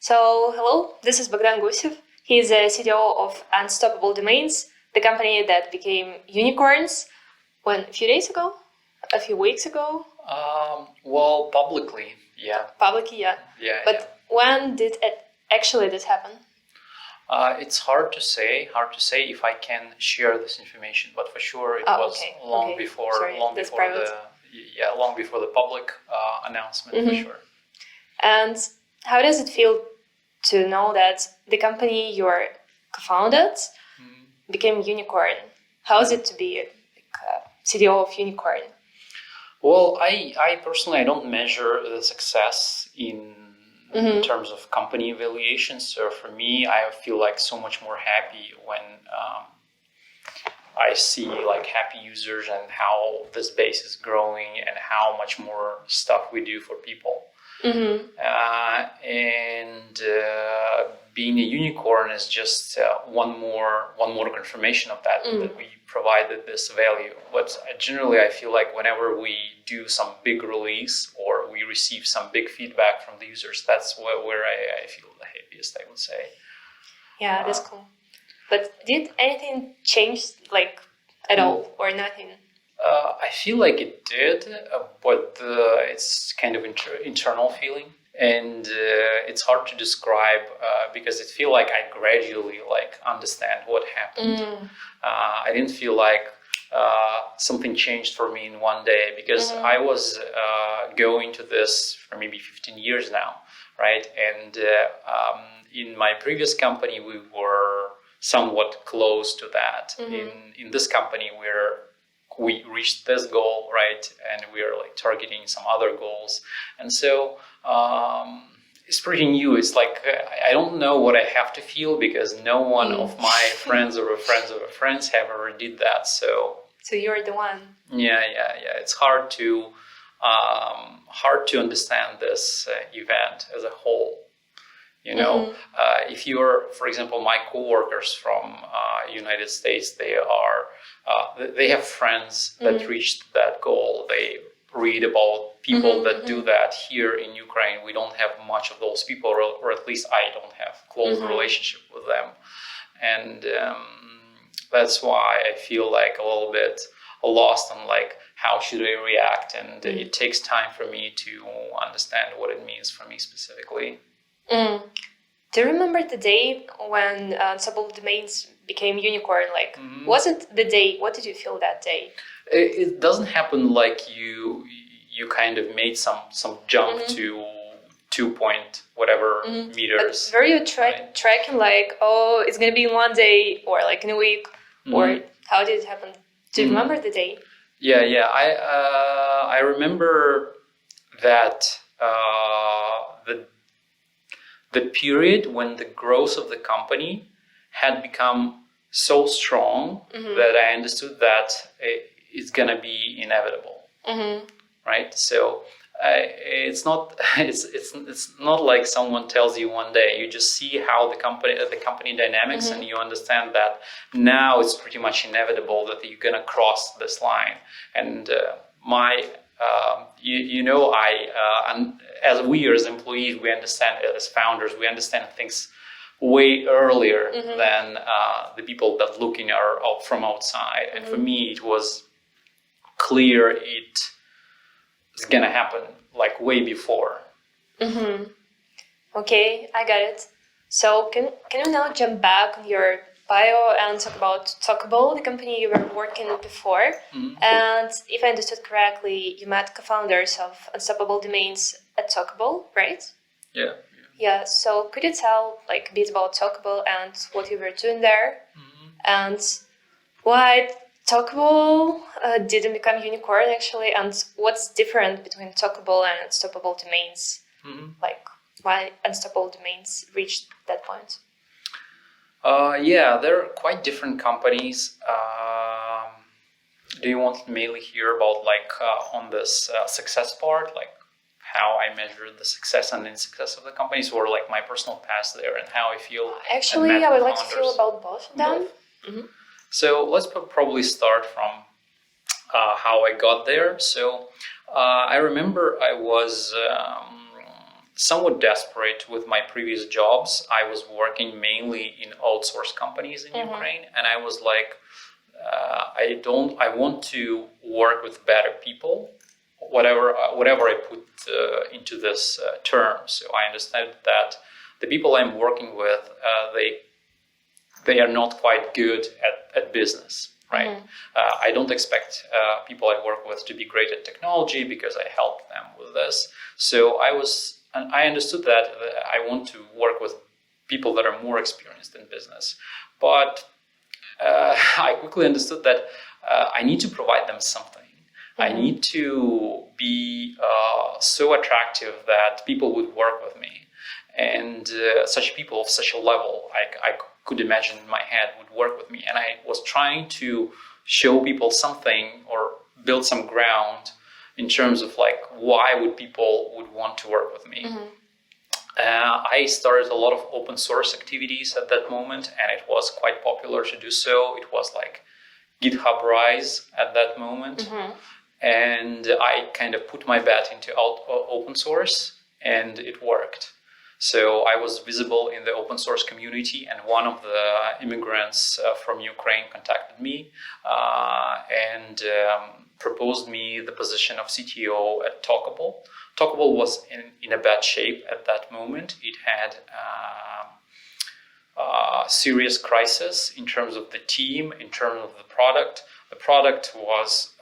So, hello, this is Bogdan Gusiev. He is the CTO of Unstoppable Domains, the company that became unicorns a few days ago, a few weeks ago. Well, publicly, yeah. Publicly, yeah. Yeah. But when did this happen? It's hard to say if I can share this information, but for sure it was long before the public announcement, for sure. And how does it feel to know that the company you're co-founded became unicorn? How is it to be CTO of unicorn? Well, I personally don't measure the success in terms of company evaluations. So for me, I feel like so much more happy when I see like happy users and how this base is growing and how much more stuff we do for people. Being a unicorn is just one more confirmation of that that we provided this value. But generally, I feel like whenever we do some big release or we receive some big feedback from the users, that's where I feel the happiest, I would say. Yeah, that's cool. But did anything change at all or nothing? I feel like it did, but it's kind of internal feeling, and it's hard to describe because it feels like I gradually understand what happened. I didn't feel like something changed for me in one day because I was going to this for maybe 15 years now, right? And in my previous company, we were somewhat close to that. In this company, we reached this goal, right? And we are targeting some other goals. And so it's pretty new. It's like, I don't know what I have to feel because no one of my friends or friends of friends have ever did that. So you're the one. Yeah. It's hard to understand this event as a whole. You know, if you're, for example, my coworkers from United States, they have friends that reached that goal. They read about people that do that. Here in Ukraine, we don't have much of those people, or at least I don't have close relationship with them. And that's why I feel like a little bit lost on how should I react. And it takes time for me to understand what it means for me specifically. Do you remember the day when Unstoppable Domains became unicorn? Was it the day? What did you feel that day? It doesn't happen like you kind of made some jump to 2 point whatever meters. But were you tracking it's gonna be in one day or in a week, or how did it happen? Do you remember the day? Yeah. I remember that the period when the growth of the company had become so strong that I understood that it's gonna be inevitable, right? So it's not like someone tells you one day. You just see how the company dynamics, and you understand that now it's pretty much inevitable that you're gonna cross this line. And as we as employees, we understand as founders, we understand things way earlier than the people that looking are from outside. And for me, it was clear it is gonna happen way before. Okay, I got it. So can you now jump back on your bio and talk about Talkable, the company you were working with before? And if I understood correctly, you met co-founders of Unstoppable Domains at Talkable, right? Yeah. So could you tell a bit about Talkable and what you were doing there, and why Talkable didn't become unicorn actually, and what's different between Talkable and Unstoppable Domains? Why Unstoppable Domains reached that point? They're quite different companies. Do you want to mainly hear about on this success part, how I measure the success and insuccess of the companies, or my personal past there and how I feel? Actually, I would like to feel about both of them. So let's probably start from how I got there. So I remember I was somewhat desperate with my previous jobs. I was working mainly in outsourced companies in Ukraine, and I was like, I want to work with better people, whatever I put into this term. So I understand that the people I'm working with, they are not quite good at business, right? I don't expect people I work with to be great at technology because I help them with this. So I understood that I want to work with people that are more experienced in business. But I quickly understood that I need to provide them something. I need to be so attractive that people would work with me. And such people of such a level, I could imagine in my head, would work with me. And I was trying to show people something or build some ground in terms of like, why would people would want to work with me? I started a lot of open source activities at that moment, and it was quite popular to do so. It was like GitHub Rise at that moment. And I kind of put my bet into open source, and it worked. So I was visible in the open source community, and one of the immigrants from Ukraine contacted me and proposed me the position of CTO at Talkable. Talkable was in a bad shape at that moment. It had serious crisis in terms of the team, in terms of the product. The product was,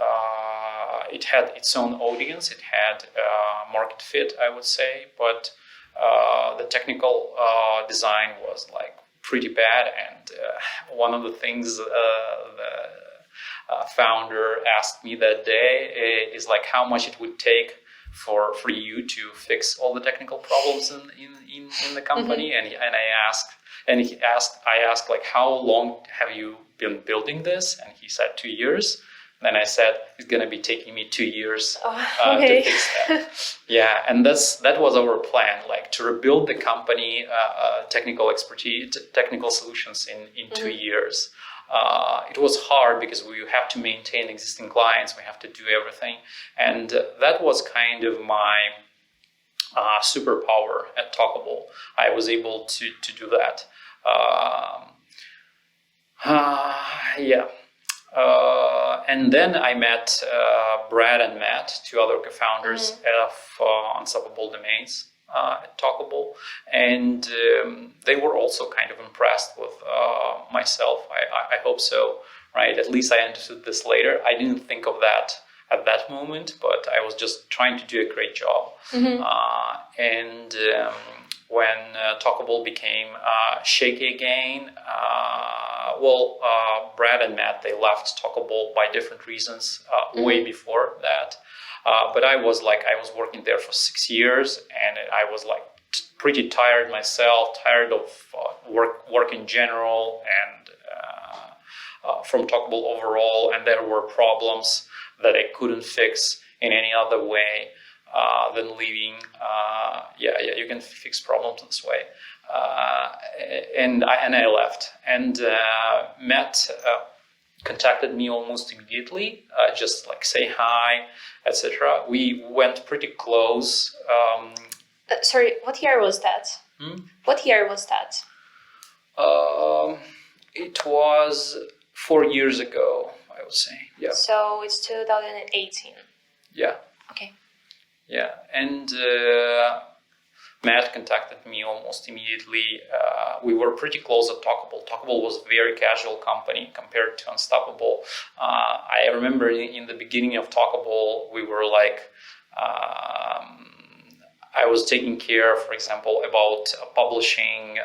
it had its own audience, it had market fit, I would say, but the technical design was like pretty bad. And one of the things the founder asked me that day is like how much it would take for you to fix all the technical problems in the company. And I asked like, how long have you been building this? And he said 2 years. Then I said, it's going to be taking me 2 years to fix that. Yeah, and that was our plan, like to rebuild the company, technical expertise, technical solutions in 2 years. It was hard because we have to maintain existing clients, we have to do everything. And that was kind of my superpower at Talkable. I was able to do that. And then I met Brad and Matt, two other co-founders of Unstoppable Domains at Talkable, and they were also kind of impressed with myself. I hope so, right? At least I understood this later. I didn't think of that at that moment, but I was just trying to do a great job. And when Talkable became shaky again, Brad and Matt, they left Talkable by different reasons way before that. But I was working there for 6 years, and I was like pretty tired myself, tired of work in general, and from Talkable overall. And there were problems that I couldn't fix in any other way than leaving. You can fix problems this way. And I left. And Matt contacted me almost immediately, just like say hi, etc. We went pretty close. Sorry, what year was that? What year was that? It was 4 years ago, I would say. Yeah. So it's 2018. Yeah. Okay. Yeah, and Matt contacted me almost immediately. We were pretty close at Talkable. Talkable was a very casual company compared to Unstoppable. I remember in the beginning of Talkable, we were like, I was taking care, for example, about publishing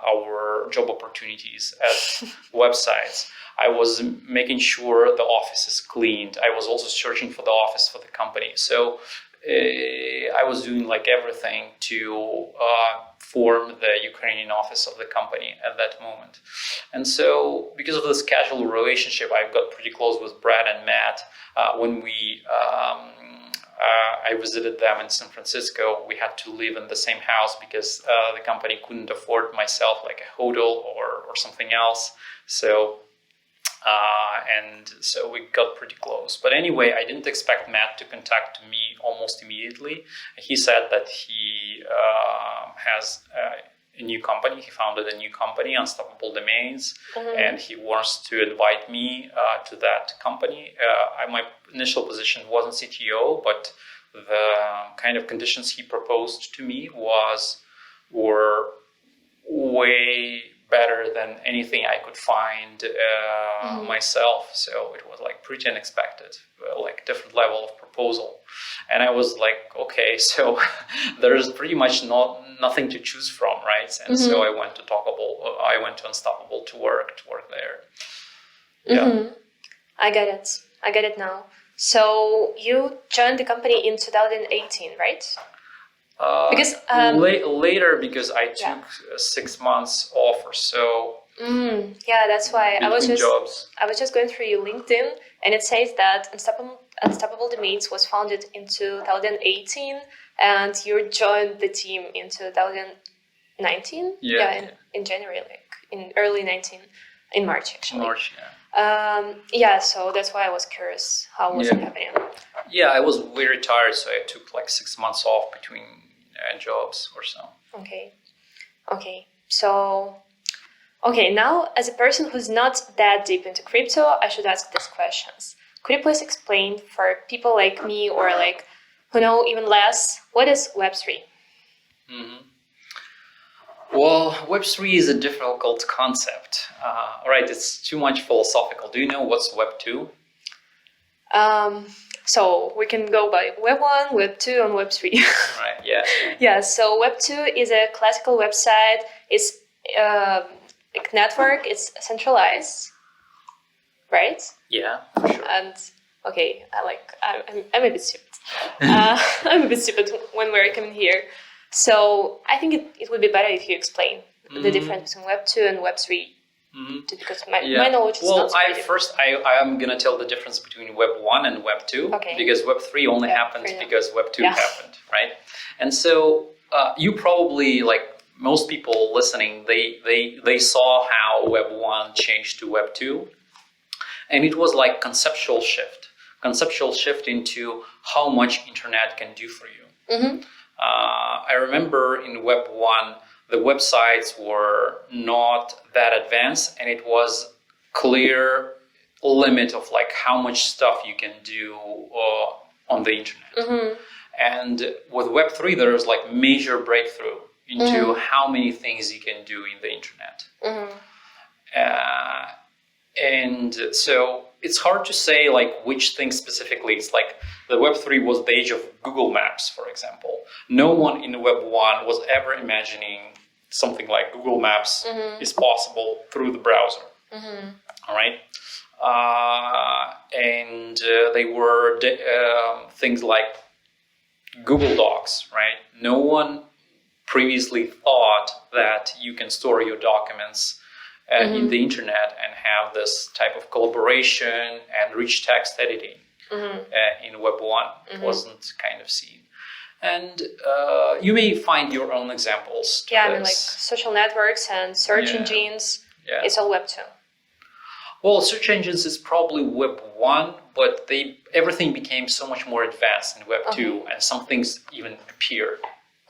our job opportunities at websites. I was making sure the office is cleaned. I was also searching for the office for the company. So I was doing like everything to form the Ukrainian office of the company at that moment. And so because of this casual relationship, I got pretty close with Brad and Matt. When I visited them in San Francisco, we had to live in the same house because the company couldn't afford myself like a hotel or something else. So And so we got pretty close. But anyway, I didn't expect Matt to contact me almost immediately. He said that he has a new company. He founded a new company, Unstoppable Domains, and he wants to invite me to that company. My initial position wasn't CTO, but the kind of conditions he proposed to me were way better than anything I could find myself. So it was like pretty unexpected, like different level of proposal. And I was like, okay, so there's pretty much nothing to choose from, right? And so I went to Unstoppable to work there. Yeah. I get it now. So you joined the company in 2018, right? Because later, because I took 6 months off or so. Yeah, that's why I was just going through your LinkedIn, and it says that Unstoppable Domains was founded in 2018, and you joined the team in 2019. In January, like in early 19, in March actually. So that's why I was curious how was it happening. Yeah, I was very tired, so I took like 6 months off between jobs or so. Okay. So, now as a person who's not that deep into crypto, I should ask these questions. Could you please explain for people like me or like who know even less, what is Web3? Well, Web3 is a difficult concept. Right, it's too much philosophical. Do you know what's Web2? So we can go by Web 1, Web 2, and Web 3. Right, yeah. Yeah, so Web 2 is a classical website. It's like network, it's centralized, right? Yeah, for sure. And I'm a bit stupid. I'm a bit stupid when we're coming here. So I think it would be better if you explain the difference between Web 2 and Web 3. Because my knowledge is not so I'm going to tell the difference between Web 1 and Web 2, because Web 3 only happened because Web 2 happened, right? And so you probably, like most people listening, they saw how Web 1 changed to Web 2, and it was like conceptual shift into how much internet can do for you. I remember in Web 1, the websites were not that advanced, and it was clear limit of like how much stuff you can do on the internet. And with Web 3, there was like major breakthrough into how many things you can do in the internet. And so it's hard to say like which thing specifically. It's like the Web 3 was the age of Google Maps, for example. No one in the Web 1 was ever imagining something like Google Maps is possible through the browser. All right. And they were things like Google Docs, right? No one previously thought that you can store your documents in the internet and have this type of collaboration and rich text editing in Web 1. It wasn't kind of seen. And you may find your own examples. I mean, like social networks and search engines. It's all Web 2. Well, search engines is probably Web 1, but everything became so much more advanced in Web 2, and some things even appeared.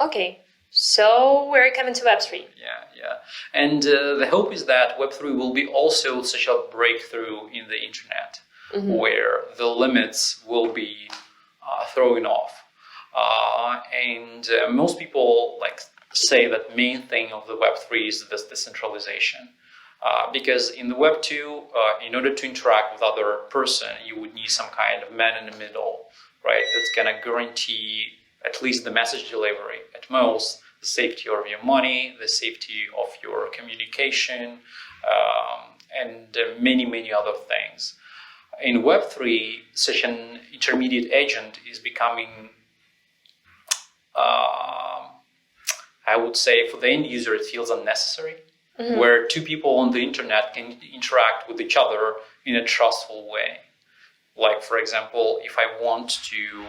Okay, so we're coming to Web 3. Yeah. And the hope is that Web 3 will be also such a breakthrough in the internet, where the limits will be thrown off. And most people like say that main thing of the Web 3 is this decentralization. Because in the Web 2, in order to interact with other person, you would need some kind of man in the middle, right? That's going to guarantee at least the message delivery, at most the safety of your money, the safety of your communication, and many, many other things. In Web 3, such an intermediate agent is becoming, I would say, for the end user, it feels unnecessary. Where two people on the internet can interact with each other in a trustful way. Like, for example, if I want to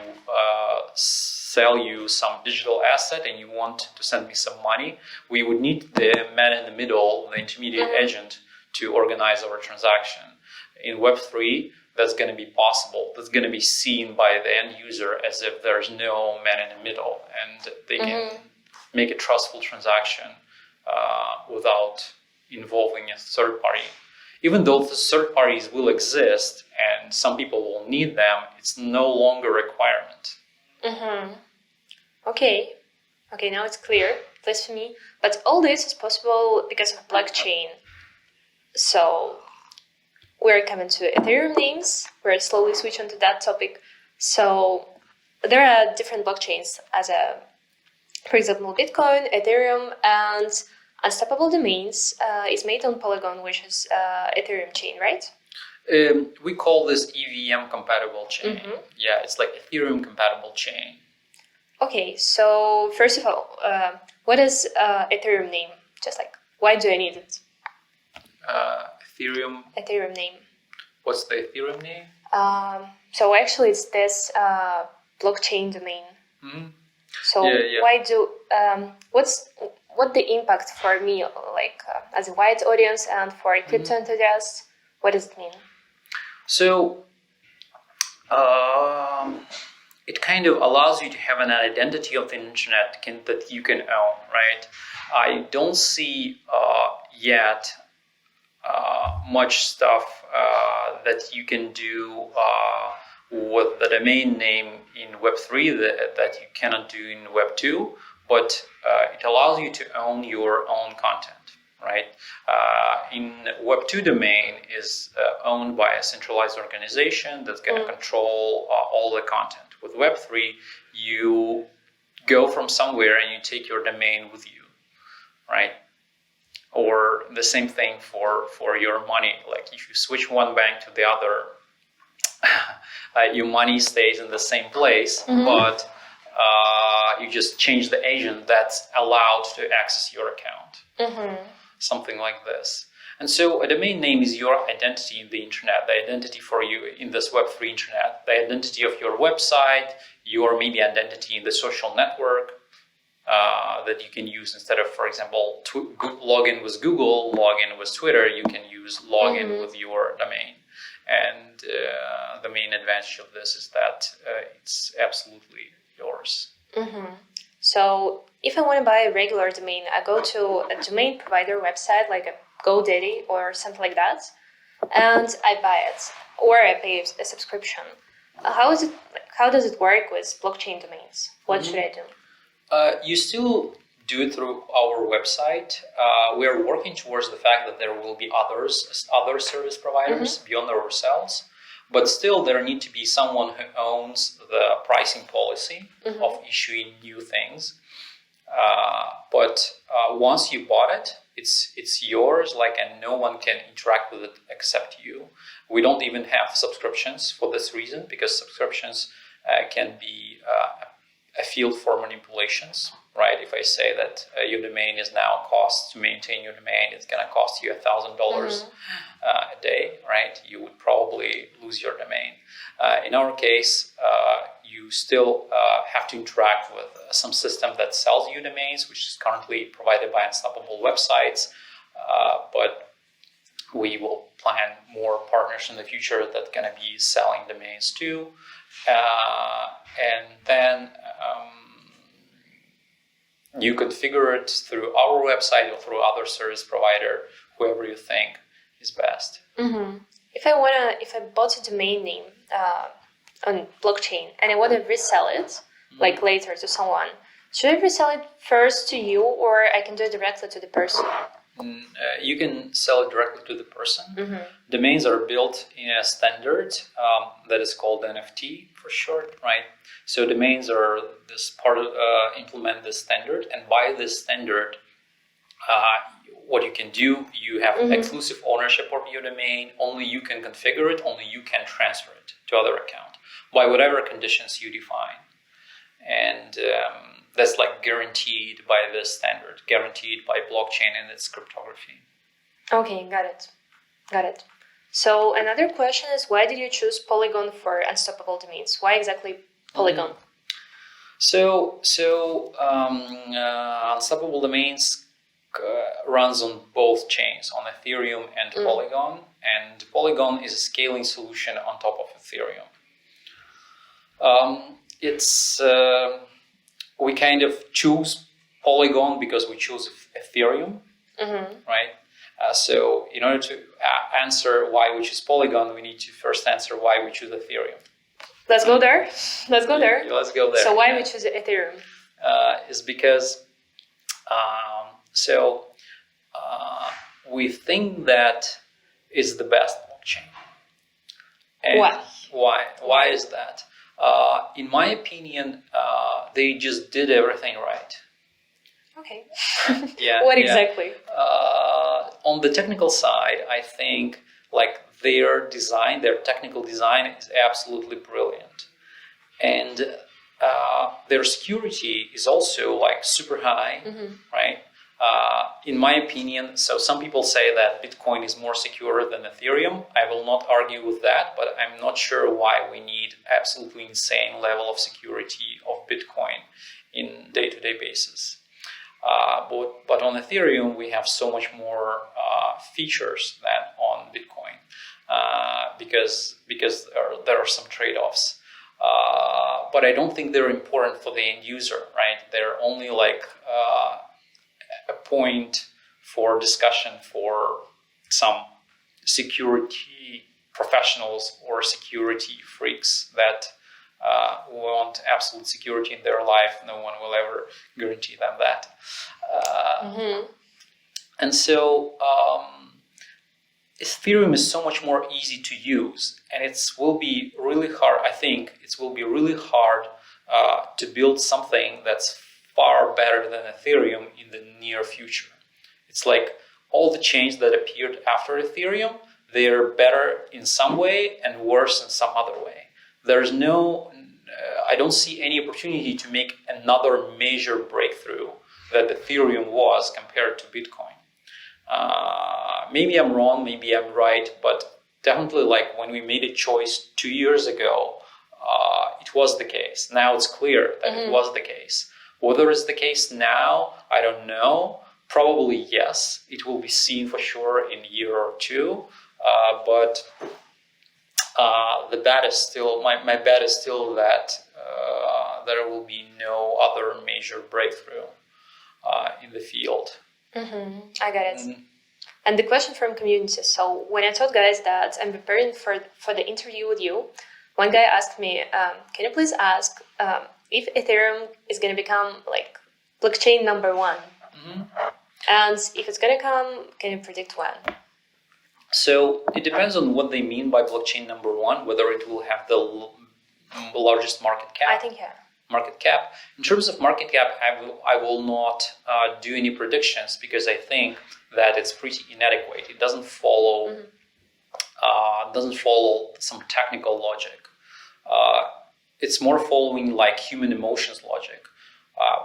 sell you some digital asset and you want to send me some money, we would need the man in the middle, the intermediate agent, to organize our transaction. In Web3, that's going to be possible. That's going to be seen by the end user as if there's no man in the middle, and they can make a trustful transaction without involving a third party. Even though the third parties will exist and some people will need them, it's no longer a requirement. Okay, now it's clear, at least for me. But all this is possible because of blockchain. So we're coming to Ethereum names. We're slowly switching to that topic. So there are different blockchains, for example, Bitcoin, Ethereum, and Unstoppable Domains is made on Polygon, which is Ethereum chain, right? We call this EVM compatible chain. Yeah, it's like Ethereum compatible chain. Okay, so first of all, what is Ethereum name? Just like, why do I need it? Ethereum name. What's the Ethereum name? So actually, it's this blockchain domain. So why do what the impact for me, like as a wide audience and for crypto enthusiasts? What does it mean? So it kind of allows you to have an identity of the internet that you can own, right? I don't see yet much stuff that you can do with the domain name in Web3 that you cannot do in Web2, but it allows you to own your own content, right? In Web2 domain is owned by a centralized organization that's going to control all the content. With Web3, you go from somewhere and you take your domain with you, right? Or the same thing for your money. Like if you switch one bank to the other, your money stays in the same place, but you just change the agent that's allowed to access your account. Something like this. And so a domain name is your identity in the internet, the identity for you in this Web3 internet, the identity of your website, your maybe identity in the social network that you can use instead of, for example, login with Google, login with Twitter, you can use login with your domain. And the main advantage of this is that it's absolutely yours. So if I want to buy a regular domain, I go to a domain provider website like a GoDaddy or something like that, and I buy it, or I pay a subscription. How does it work with blockchain domains? What should I do? You still do it through our website. We are working towards the fact that there will be other service providers beyond ourselves, but still there need to be someone who owns the pricing policy of issuing new things. But once you bought it, it's yours, and no one can interact with it except you. We don't even have subscriptions for this reason, because subscriptions can be a field for manipulations, right? If I say that your domain is now cost to maintain your domain, it's going to cost you $1,000 a day, right? You would probably lose your domain. In our case, you still have to interact with some system that sells you domains, which is currently provided by Unstoppable Websites, but we will plan more partners in the future that's going to be selling domains too. And then you configure it through our website or through other service provider, whoever you think is best. If I bought a domain name on blockchain and I want to resell it, like later to someone, should I resell it first to you, or I can do it directly to the person? You can sell it directly to the person. Domains are built in a standard that is called NFT for short, right? So domains are this part of implement this standard, and by this standard, what you can do, you have exclusive ownership of your domain. Only you can configure it. Only you can transfer it to other account by whatever conditions you define, and that's guaranteed by this standard, guaranteed by blockchain and its cryptography. Okay, got it. So another question is, why did you choose Polygon for Unstoppable Domains? Why exactly Polygon? So Unstoppable Domains runs on both chains, on Ethereum and Polygon, and Polygon is a scaling solution on top of Ethereum. We kind of choose Polygon because we choose Ethereum, right? So in order to answer why we choose Polygon, we need to first answer why we choose Ethereum. Let's go there. Let's go there. Let's go there. So why we choose Ethereum? Is because we think that it's the best blockchain. And why? Why is that? In my opinion, they just did everything right. Okay. What exactly? On the technical side, I think like their technical design is absolutely brilliant, and their security is also like super high, right? In my opinion, so some people say that Bitcoin is more secure than Ethereum. I will not argue with that, but I'm not sure why we need absolutely insane level of security of Bitcoin in day-to-day basis. But on Ethereum, we have so much more features than on Bitcoin because there are some trade-offs. But I don't think they're important for the end user, right? They're only like a point for discussion for some security professionals or security freaks that want absolute security in their life. No one will ever guarantee them that. And so Ethereum is so much more easy to use, and it will be really hard. I think it will be really hard to build something that's far better than Ethereum in the near future. It's like all the chains that appeared after Ethereum, they're better in some way and worse in some other way. There's I don't see any opportunity to make another major breakthrough that Ethereum was compared to Bitcoin. Maybe I'm wrong, maybe I'm right, but definitely like when we made a choice 2 years ago, it was the case. Now it's clear that it was the case. Whether it's the case now, I don't know. Probably yes. It will be seen for sure in a year or two. But the bet is still my bet is still that there will be no other major breakthrough in the field. I got it. And the question from community. So when I told guys that I'm preparing for the interview with you, one guy asked me, "Can you please ask if Ethereum is going to become like blockchain number one? And if it's going to come, can you predict when?" So it depends on what they mean by blockchain number one, whether it will have the largest market cap. I think, yeah. Market cap. In terms of market cap, I will not do any predictions because I think that it's pretty inadequate. It doesn't follow some technical logic. It's more following like human emotions logic.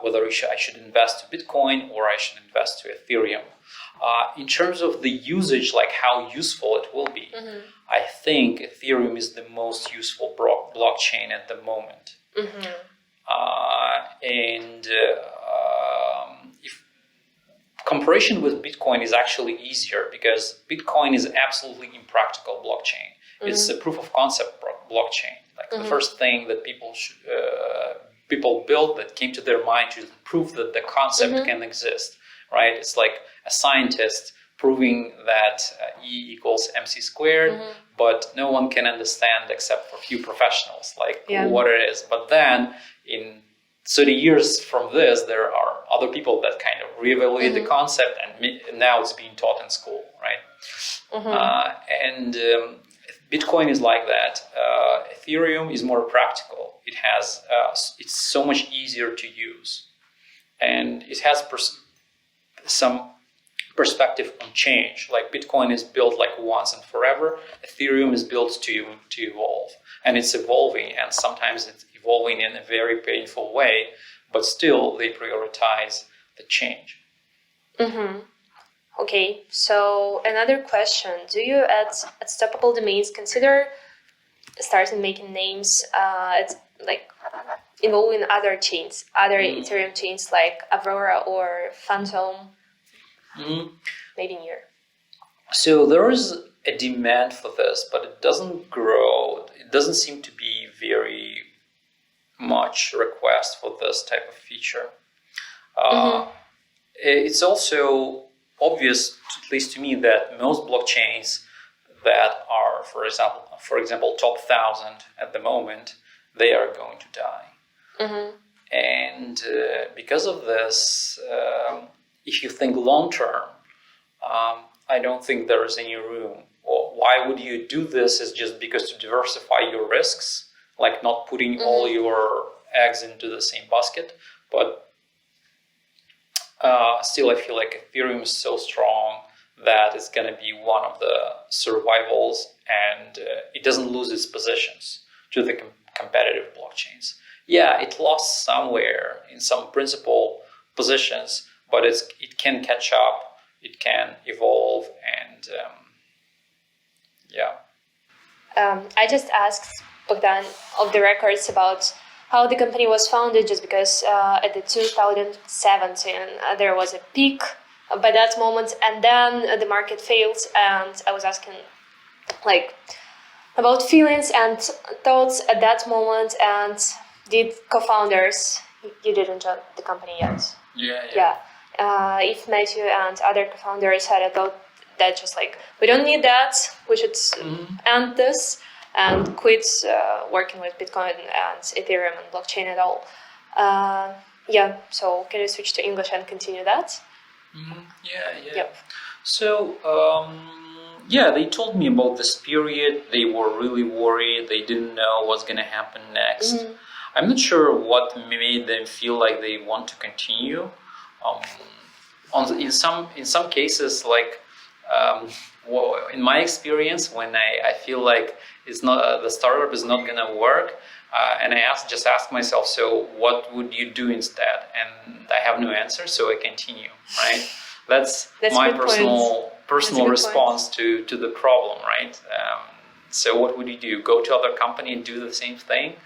Whether I should invest to Bitcoin or I should invest to Ethereum. In terms of the usage, like how useful it will be, I think Ethereum is the most useful blockchain at the moment. If comparison with Bitcoin is actually easier because Bitcoin is absolutely impractical blockchain. It's a proof of concept blockchain. Like the first thing that people built that came to their mind to prove that the concept can exist, right? It's like a scientist proving that E equals mc squared, but no one can understand except for a few professionals, like what it is. But then in 30 years from this, there are other people that kind of reevaluate the concept, and now it's being taught in school, right? Bitcoin is like that. Ethereum is more practical. It has it's so much easier to use, and it has some perspective on change. Like Bitcoin is built like once and forever. Ethereum is built to evolve, and it's evolving, and sometimes it's evolving in a very painful way, but still they prioritize the change. Okay, so another question. Do you at Stoppable Domains consider starting making names like involving other chains, other Ethereum chains like Aurora or Phantom? maybe near? So there is a demand for this, but it doesn't grow. It doesn't seem to be very much request for this type of feature. It's also obvious, at least to me, that most blockchains that are, for example, top 1,000 at the moment, they are going to die. And because of this, if you think long term, I don't think there is any room. Well, why would you do this? Is just because to diversify your risks, like not putting all your eggs into the same basket. But still, I feel like Ethereum is so strong that it's going to be one of the survivals, and it doesn't lose its positions to the competitive blockchains. Yeah, it lost somewhere in some principal positions, but it can catch up, it can evolve, and I just asked Bogdan of the records about how the company was founded, just because at the 2017 there was a peak by that moment, and then the market failed, and I was asking like about feelings and thoughts at that moment. And did co-founders, you didn't join the company yet? Yeah. If Matthew and other co-founders had a thought that just like, we don't need that, we should end this and quit working with Bitcoin and Ethereum and blockchain at all. So can you switch to English and continue that? Yeah. Yep. So, they told me about this period. They were really worried. They didn't know what's going to happen next. I'm not sure what made them feel like they want to continue. In some cases, like in my experience, when I feel like it's not the startup is not gonna work, and I ask myself, so what would you do instead? And I have no answer, so I continue. Right? That's my personal response to the problem. Right? So what would you do? Go to other company and do the same thing?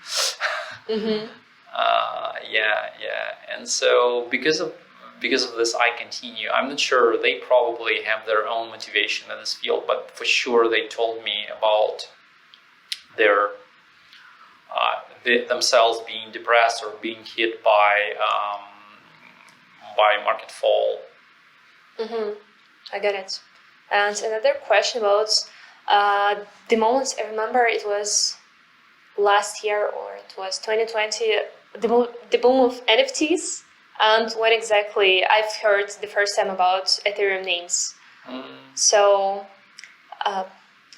And so because of this, I continue. I'm not sure, they probably have their own motivation in this field, but for sure they told me about their themselves being depressed or being hit by market fall. I get it. And another question about the moments. I remember it was last year, or it was 2020, the boom of NFTs. And when exactly I've heard the first time about Ethereum names. So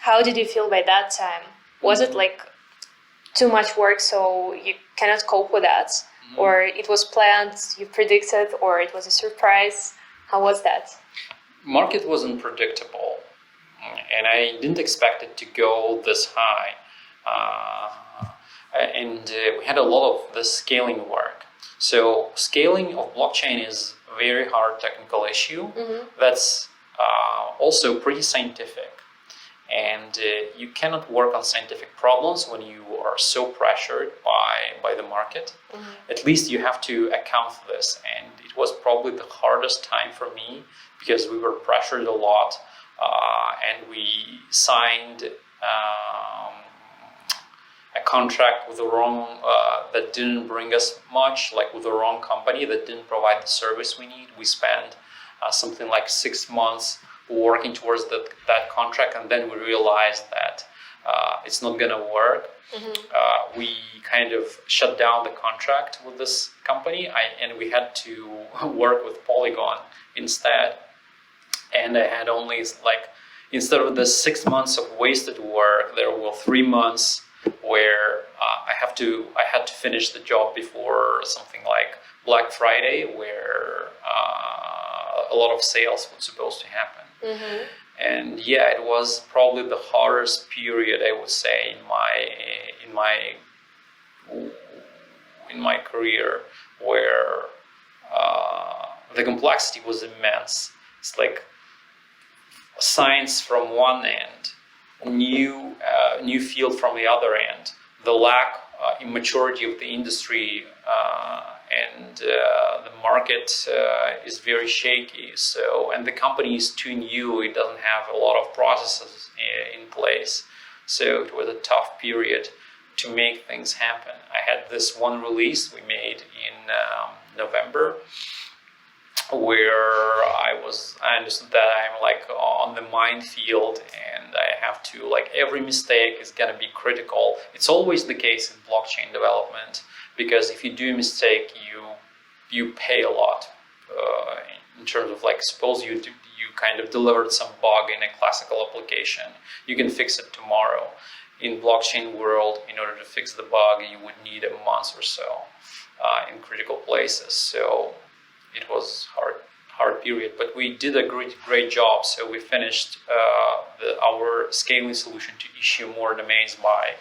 how did you feel by that time? Was it like too much work, so you cannot cope with that? Or it was planned, you predicted, or it was a surprise? How was that? Market wasn't predictable, and I didn't expect it to go this high. And we had a lot of the scaling work. So scaling of blockchain is a very hard technical issue. That's also pretty scientific. And you cannot work on scientific problems when you are so pressured by the market. At least you have to account for this. And it was probably the hardest time for me because we were pressured a lot. And we signed a contract with the wrong, that didn't bring us much, like with the wrong company that didn't provide the service we need. We spent something like 6 months working towards that contract, and then we realized that it's not gonna work. We kind of shut down the contract with this company, and we had to work with Polygon instead. And I had only instead of the 6 months of wasted work, there were 3 months where I had to finish the job before something like Black Friday, where a lot of sales was supposed to happen. And it was probably the hardest period, I would say, in my career, where the complexity was immense. It's like science from one end, new field from the other end, the lack immaturity of the industry and the market is very shaky. So, and the company is too new; it doesn't have a lot of processes in place. So it was a tough period to make things happen. I had this one release we made in November, where I understood that I'm like on the minefield, and I have to, like, every mistake is going to be critical. It's always the case in blockchain development, because if you do a mistake, you pay a lot in terms of, like, suppose you kind of delivered some bug in a classical application, you can fix it tomorrow. In blockchain world, in order to fix the bug, you would need a month or so in critical places. So it was hard period, but we did a great job. So we finished our scaling solution to issue more domains by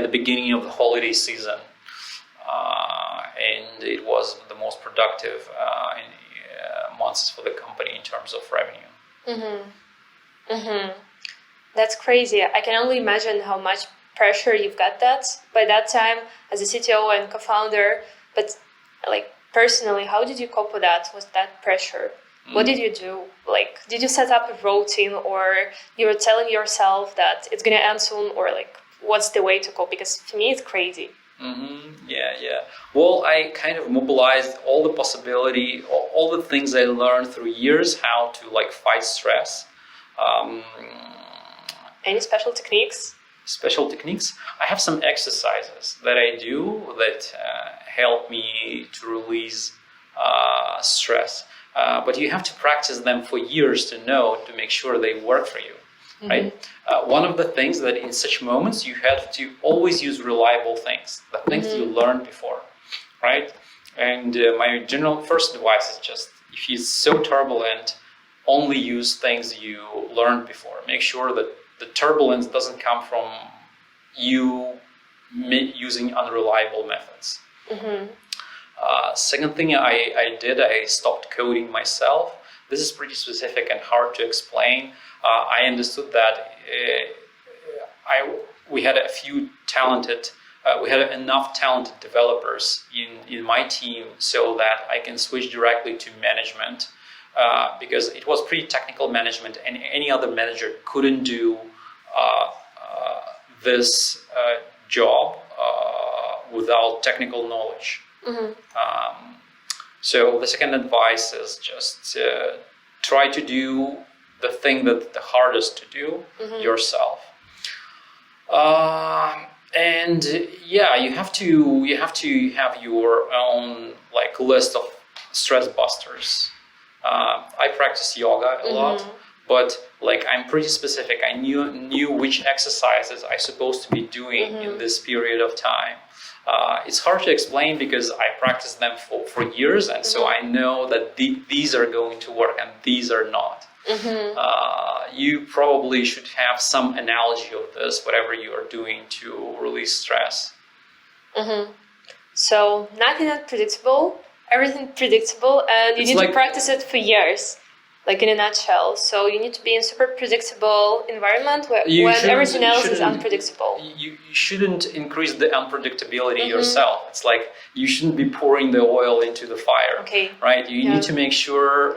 the beginning of the holiday season, and it was the most productive months for the company in terms of revenue. That's crazy. I can only imagine how much pressure you've got by that time as a CTO and co-founder. But, like, personally, how did you cope with that? Was that pressure? What did you do? Like, did you set up a routine, or you were telling yourself that it's gonna end soon, or, like, what's the way to cope? Because for me, it's crazy. Yeah. Well, I kind of mobilized all the possibility, all the things I learned through years, how to, like, fight stress. Any special techniques? Special techniques? I have some exercises that I do that help me to release stress. But you have to practice them for years to make sure they work for you, right? One of the things that in such moments you have to always use reliable things, the things you learned before, right? And my general first advice is just, if it's so turbulent, only use things you learned before. Make sure that the turbulence doesn't come from you using unreliable methods. Second thing I did, I stopped coding myself. This is pretty specific and hard to explain. I understood that we had enough talented developers in my team so that I can switch directly to management. Because it was pretty technical management, and any other manager couldn't do this job without technical knowledge. So the second advice is just try to do the thing that's the hardest to do yourself. And yeah, you have to have your own, like, list of stress busters. I practice yoga a lot, but, like, I'm pretty specific. I knew which exercises I'm supposed to be doing in this period of time. It's hard to explain because I practiced them for years, and so I know that these are going to work and these are not. You probably should have some analogy of this, whatever you are doing to release stress. So nothing unpredictable, everything predictable, and you need to practice it for years, like, in a nutshell. So you need to be in super predictable environment when everything else is unpredictable. You shouldn't increase the unpredictability yourself. It's like you shouldn't be pouring the oil into the fire, right? You need to make sure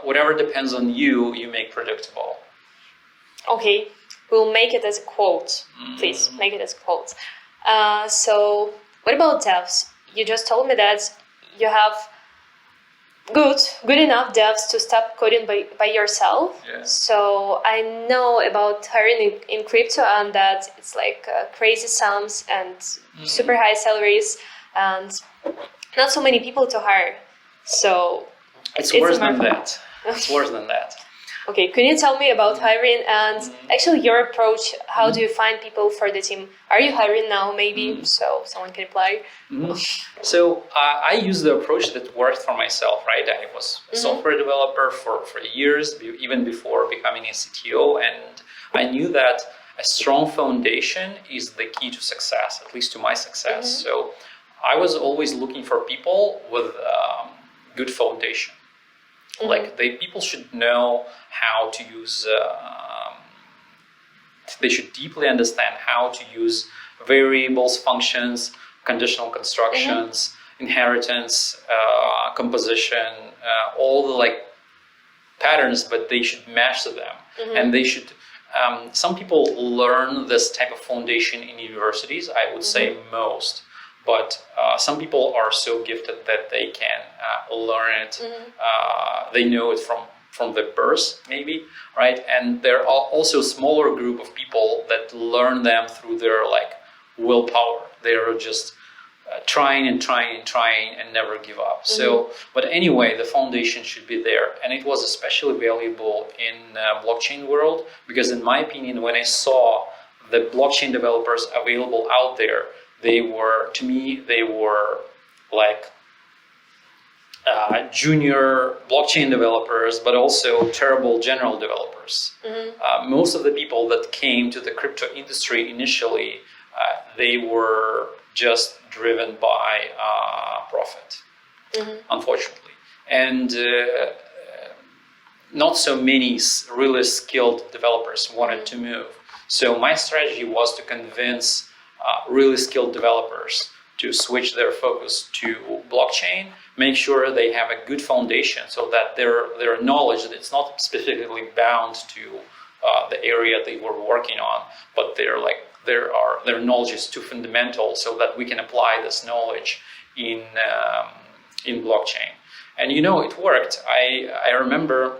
whatever depends on you make predictable. Okay, we'll make it as a quote. Please, make it as a quote. So what about devs? You just told me that you have good enough devs to stop coding by yourself. So I know about hiring in crypto, and that it's like crazy sums and super high salaries and not so many people to hire. So it's worse than that. It's worse than that. Okay, can you tell me about hiring and actually your approach? How do you find people for the team? Are you hiring now, maybe, so someone can apply? So I use the approach that worked for myself, right? I was a software developer for years, even before becoming a CTO, and I knew that a strong foundation is the key to success, at least to my success. So I was always looking for people with good foundation. Like, people should know how to use, they should deeply understand how to use variables, functions, conditional constructions inheritance, composition, all the like patterns, but they should match to them. And they should, some people learn this type of foundation in universities, I would say most, but some people are so gifted that they can learn it, they know it from the birth, maybe, right? And there are also a smaller group of people that learn them through their like willpower. They are just trying and never give up. So, but anyway, the foundation should be there, and it was especially valuable in blockchain world because, in my opinion, when I saw the blockchain developers available out there, they were, to me, they were like junior blockchain developers, but also terrible general developers. Most of the people that came to the crypto industry initially, they were just driven by profit, unfortunately. And not so many really skilled developers wanted to move. So my strategy was to convince really skilled developers to switch their focus to blockchain, make sure they have a good foundation so that their knowledge, it's not specifically bound to the area they were working on, but their knowledge is too fundamental so that we can apply this knowledge in blockchain. And it worked. I remember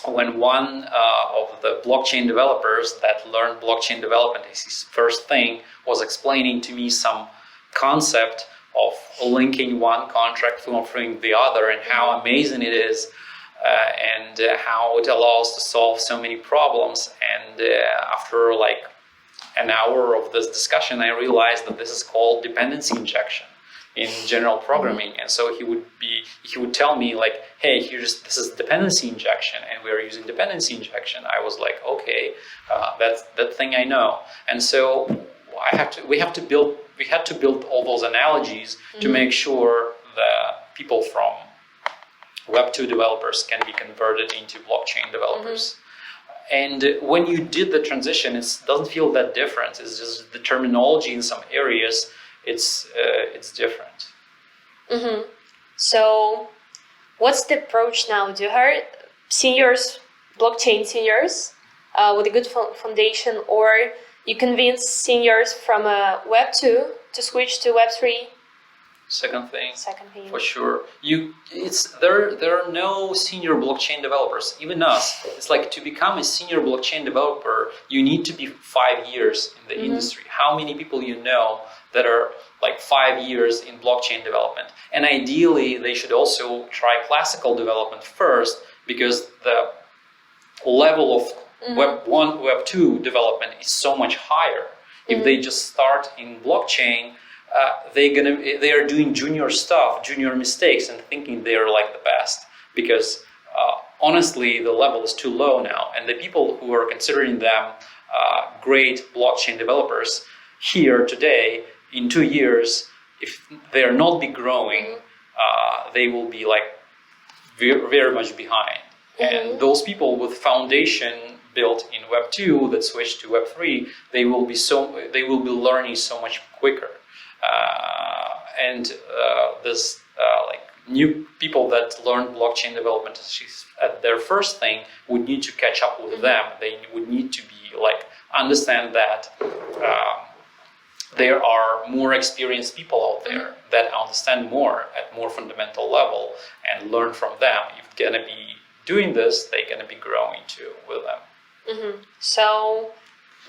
when one of the blockchain developers that learned blockchain development as his first thing was explaining to me some concept of linking one contract from the other and how amazing it is and how it allows to solve so many problems. And after like an hour of this discussion, I realized that this is called dependency injection in general programming. And so he would tell me like, hey, this is dependency injection, and we're using dependency injection. I was like, okay, that's that thing I know. And so we had to build all those analogies to make sure the people from Web 2 developers can be converted into blockchain developers. And when you did the transition, it doesn't feel that different. It's just the terminology in some areas, it's different. So what's the approach now? Do you hire seniors, blockchain seniors with a good foundation, or you convince seniors from Web 2 to switch to Web 3? Second thing, for sure. There are no senior blockchain developers, even us. It's like to become a senior blockchain developer, you need to be 5 years in the industry. How many people you know that are like 5 years in blockchain development? And ideally, they should also try classical development first, because the level of Web 1, Web 2 development is so much higher. If they just start in blockchain, they are doing junior stuff, junior mistakes, and thinking they are like the best, because honestly the level is too low now, and the people who are considering them great blockchain developers here today, in 2 years, if they are not be growing, they will be like very, very much behind. And those people with foundation built in Web 2 that switch to Web 3, they will be learning so much quicker. This like new people that learn blockchain development at their first thing would need to catch up with them. They would need to be like understand that there are more experienced people out there that understand more at more fundamental level, and learn from them. If you're gonna be doing this, they're gonna be growing too with them. So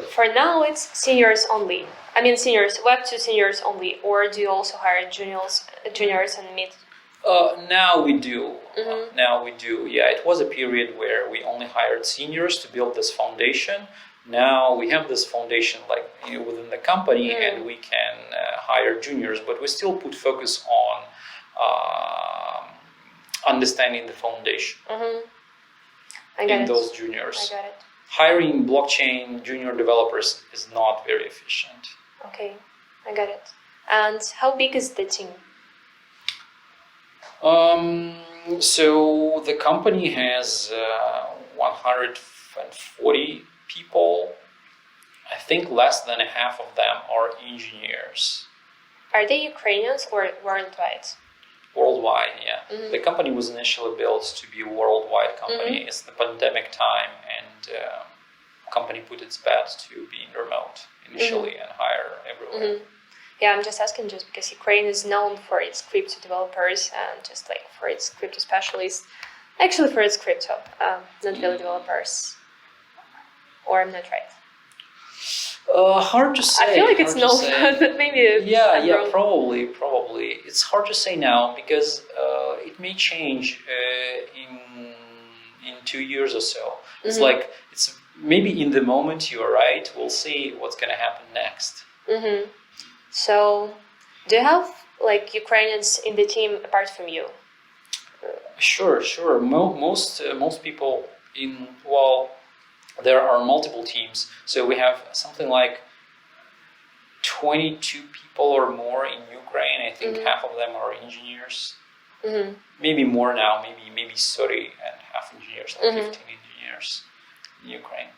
for now, it's seniors only. I mean, seniors, Web 2 seniors only, or do you also hire juniors and mid? Now we do. Now we do. Yeah, it was a period where we only hired seniors to build this foundation. Now we have this foundation like within the company, and we can hire juniors, but we still put focus on understanding the foundation in those juniors. I got it. Hiring blockchain junior developers is not very efficient. Okay, I got it. And how big is the team? So the company has 140 people. I think less than half of them are engineers. Are they Ukrainians or worldwide? Worldwide, yeah. The company was initially built to be a worldwide company. It's the pandemic time, and company put its bet to being remote initially and hire everywhere. Yeah, I'm just asking just because Ukraine is known for its crypto developers and just like for its crypto specialists. Actually, for its crypto, not really developers. Or I'm not right. Hard to say. I feel like it's known, but maybe I'm wrong. Probably. It's hard to say now because it may change in 2 years or so. It's like it's maybe in the moment you're right. We'll see what's gonna happen next. So, do you have like Ukrainians in the team apart from you? Sure. Most people there are multiple teams. So we have something like 22 people or more in Ukraine. I think half of them are engineers. Maybe more now. Maybe 30 and half engineers, like 15 engineers in Ukraine.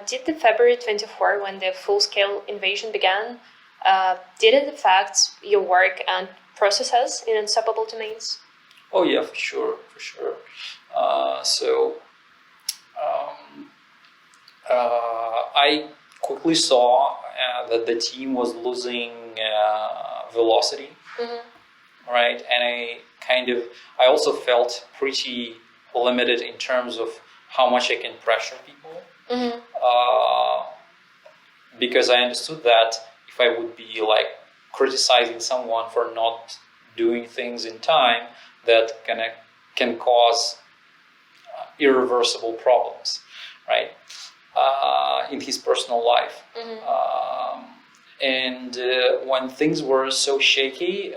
Did the February 24, when the full-scale invasion began, did it affect your work and processes in unstoppable domains? Oh yeah, for sure. I quickly saw that the team was losing velocity, right? And I also felt pretty limited in terms of how much I can pressure people, because I understood that if I would be like criticizing someone for not doing things in time, that can cause irreversible problems, right? In his personal life. And when things were so shaky,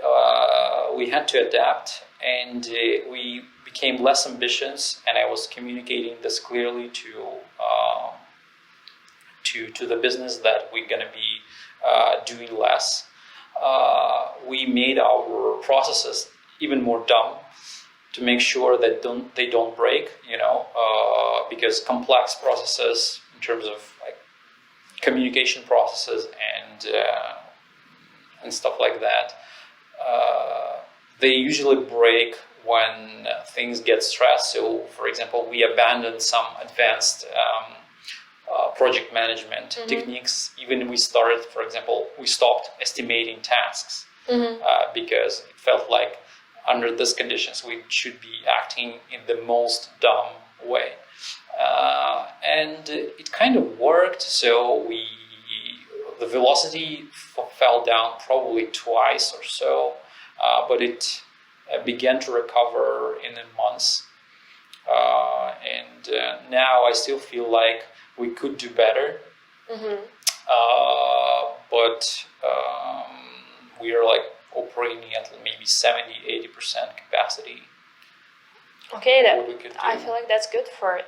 we had to adapt, and we became less ambitious, and I was communicating this clearly to the business that we're going to be doing less. We made our processes even more dumb to make sure that they don't break, because complex processes in terms of like communication processes and stuff like that, they usually break when things get stressed. So, for example, we abandoned some advanced project management techniques. Even we stopped estimating tasks because it felt like under these conditions we should be acting in the most dumb way. And it kind of worked. So the velocity fell down probably twice or so, but it began to recover in months. And now I still feel like we could do better, but we are like operating at maybe 70-80% capacity. Okay, I feel like that's good for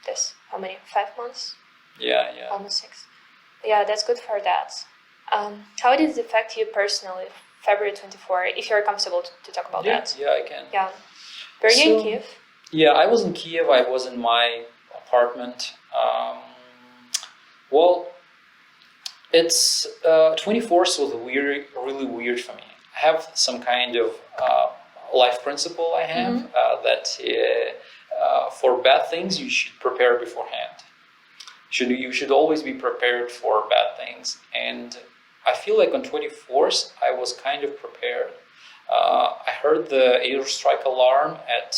this. How many? 5 months? Yeah. Almost 6. Yeah, that's good for that. How did it affect you personally, February 24, if you're comfortable to talk about that? Yeah, I can. Yeah. Were you in Kiev? Yeah, I was in Kiev. I was in my apartment. It's 24th was really weird for me. I have some kind of life principle I have that for bad things you should prepare beforehand. You should always be prepared for bad things. And I feel like on 24th I was kind of prepared. I heard the airstrike alarm at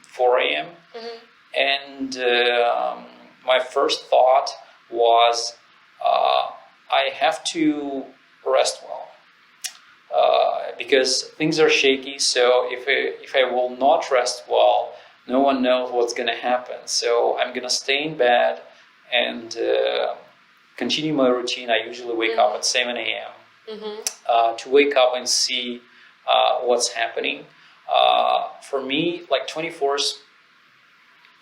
4 a.m. And my first thought was I have to rest well because things are shaky. So if I will not rest well, no one knows what's going to happen. So I'm going to stay in bed and continue my routine. I usually wake up at 7 a.m. To wake up and see what's happening. For me, like 24th,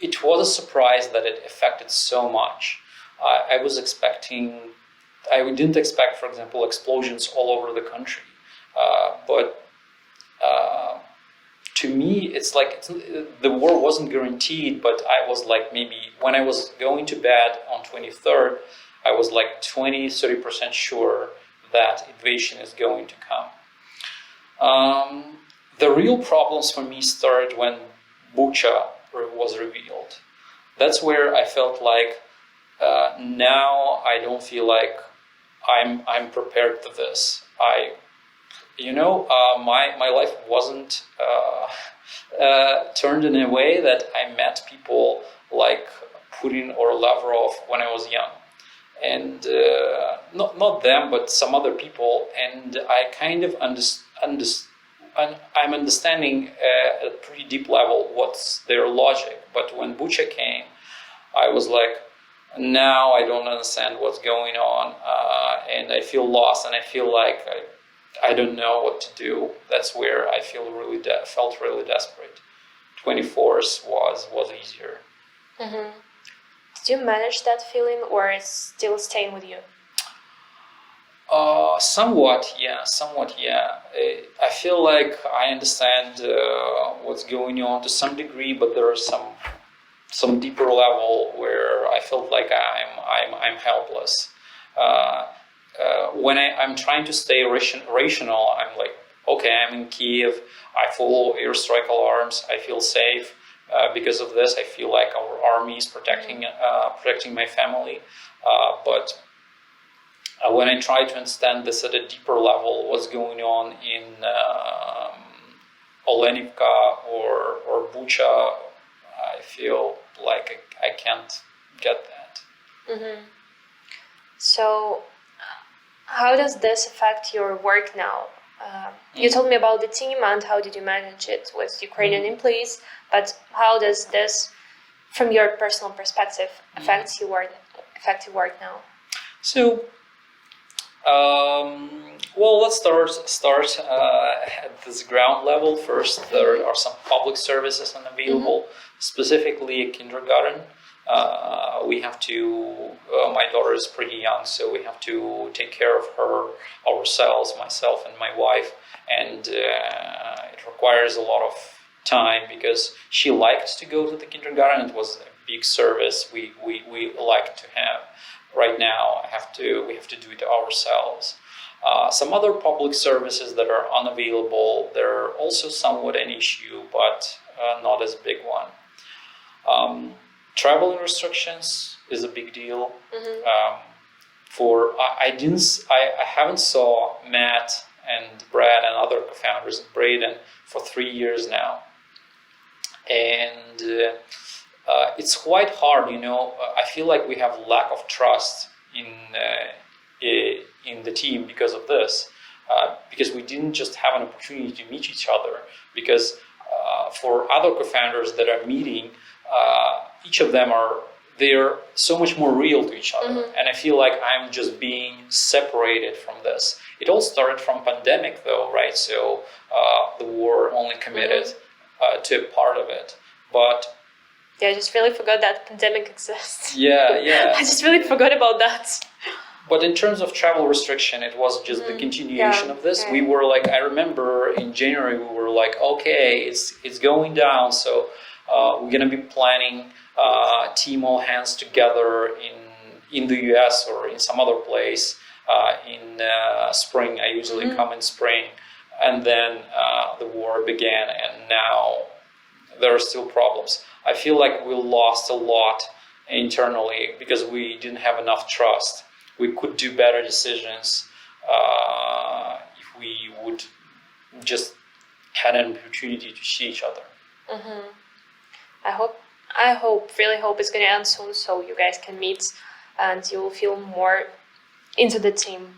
it was a surprise that it affected so much. I didn't expect, for example, explosions all over the country. But to me, it's like the war wasn't guaranteed, but I was like maybe when I was going to bed on 23rd, I was like 20-30% sure that invasion is going to come. The real problems for me started when Bucha was revealed. That's where I felt like now I don't feel like I'm prepared for this. My life wasn't turned in a way that I met people like Putin or Lavrov when I was young, and not them, but some other people, and I kind of I'm understanding at a pretty deep level what's their logic. But when Bucha came, I was like, now I don't understand what's going on, and I feel lost, and I feel like I don't know what to do. That's where I felt really desperate. 24th was easier. Mm-hmm. Did you manage that feeling, or it's still staying with you? Somewhat, yeah. I feel like I understand what's going on to some degree, but there are some deeper level where I felt like I'm helpless. When I'm trying to stay rational, I'm like, okay, I'm in Kiev, I follow airstrike alarms, I feel safe. Because of this, I feel like our army is protecting my family. But when I try to understand this at a deeper level, what's going on in Olenivka or Bucha, I feel like I can't get that. Mm-hmm. So, how does this affect your work now? You told me about the team and how did you manage it with Ukrainian employees, but how does this, from your personal perspective, affect your work now? So, let's start at this ground level first. There are some public services unavailable, specifically a kindergarten. We have to, my daughter is pretty young, so we have to take care of her ourselves, myself and my wife, and it requires a lot of time because she liked to go to the kindergarten. It was a big service we like to have. Right now, we have to do it ourselves. Some other public services that are unavailable, they're also somewhat an issue, but not as big one. Traveling restrictions is a big deal. I haven't saw Matt and Brad and other co-founders in Braden for 3 years now, and it's quite hard. I feel like we have lack of trust in the team because of this, because we didn't just have an opportunity to meet each other. Because for other co-founders that are meeting, each of them they're so much more real to each other, and I feel like I'm just being separated from this. It all started from pandemic, though, right? So the war only committed to a part of it, but yeah, I just really forgot that pandemic exists. Yeah. I just really forgot about that. But in terms of travel restriction, it was just the continuation of this. We were like, I remember in January, we were like, okay, it's going down, so we're gonna be planning team all hands together in the US or in some other place in spring. I usually come in spring, and then the war began, and now there are still problems. I feel like we lost a lot internally because we didn't have enough trust. We could do better decisions if we would just had an opportunity to see each other. Really hope it's going to end soon, so you guys can meet and you will feel more into the team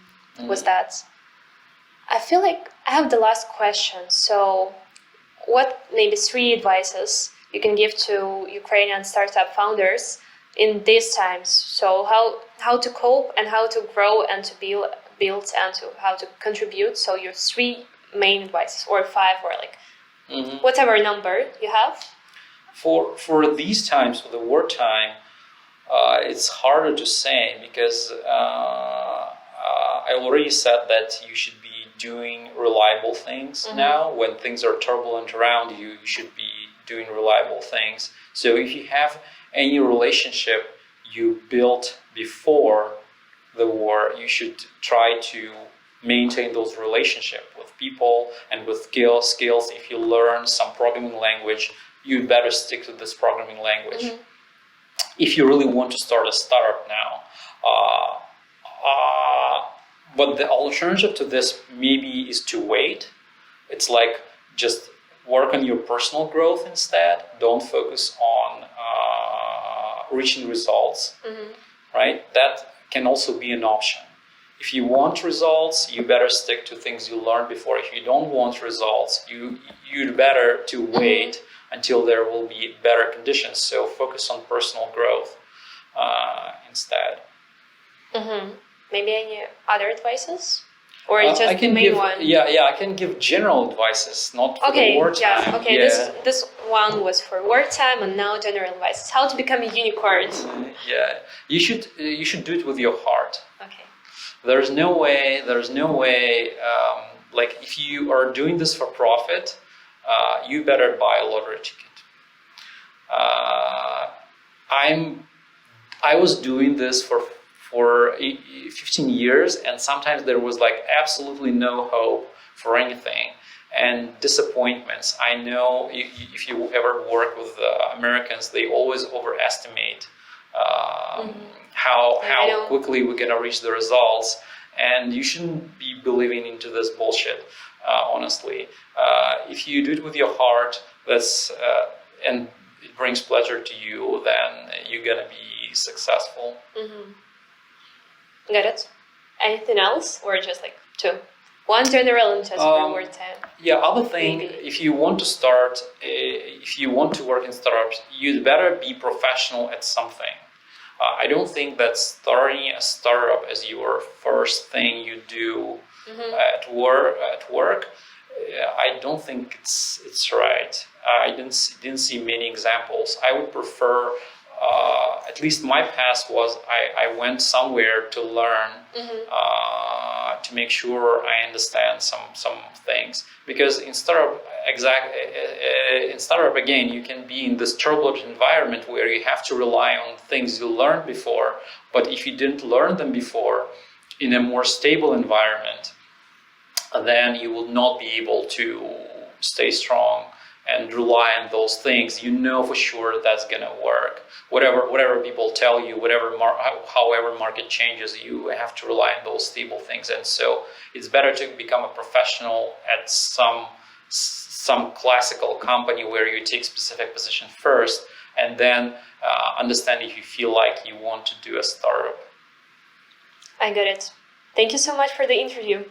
with that. I feel like I have the last question. So, what maybe 3 advices you can give to Ukrainian startup founders in these times? So, how to cope and how to grow and to build and to how to contribute. So, your 3 main advices, or 5, or like whatever number you have. For these times, for the wartime, it's harder to say because I already said that you should be doing reliable things now. When things are turbulent around you, you should be doing reliable things. So if you have any relationship you built before the war, you should try to maintain those relationships with people and with skills. If you learn some programming language, you better stick to this programming language. Mm-hmm. If you really want to start a startup now, but the alternative to this maybe is to wait. It's like just work on your personal growth instead. Don't focus on reaching results, mm-hmm. right? That can also be an option. If you want results, you better stick to things you learned before. If you don't want results, you'd better to wait mm-hmm. until there will be better conditions. So focus on personal growth instead. Mm-hmm. Maybe any other advices? Or just the main one? Yeah, I can give general advices, not for the wartime. Yeah, okay. Yeah. This one was for wartime, and now general advices. How to become a unicorn? Yeah, you should do it with your heart. Okay. There's no way. Like if you are doing this for profit, you better buy a lottery ticket. I was doing this for 15 years, and sometimes there was like absolutely no hope for anything and disappointments. I know if you ever work with Americans, they always overestimate how quickly we're gonna reach the results, and you shouldn't be believing into this bullshit. Honestly, if you do it with your heart, and it brings pleasure to you, then you're gonna be successful. Mm-hmm. Got it. Anything else, or just like two? One general and just for wartime. Yeah, other thing, if you want to start, if you want to work in startups, you'd better be professional at something. I don't think that starting a startup as your first thing you do mm-hmm. at work, I don't think it's right. I didn't see many examples. I would prefer. At least my past was I went somewhere to learn mm-hmm. To make sure I understand some things, because in startup again you can be in this turbulent environment where you have to rely on things you learned before, but if you didn't learn them before in a more stable environment, then you will not be able to stay strong and rely on those things. You know for sure that's gonna work. Whatever people tell you, however market changes, you have to rely on those stable things. And so it's better to become a professional at some classical company where you take specific position first, and then understand if you feel like you want to do a startup. I got it. Thank you so much for the interview.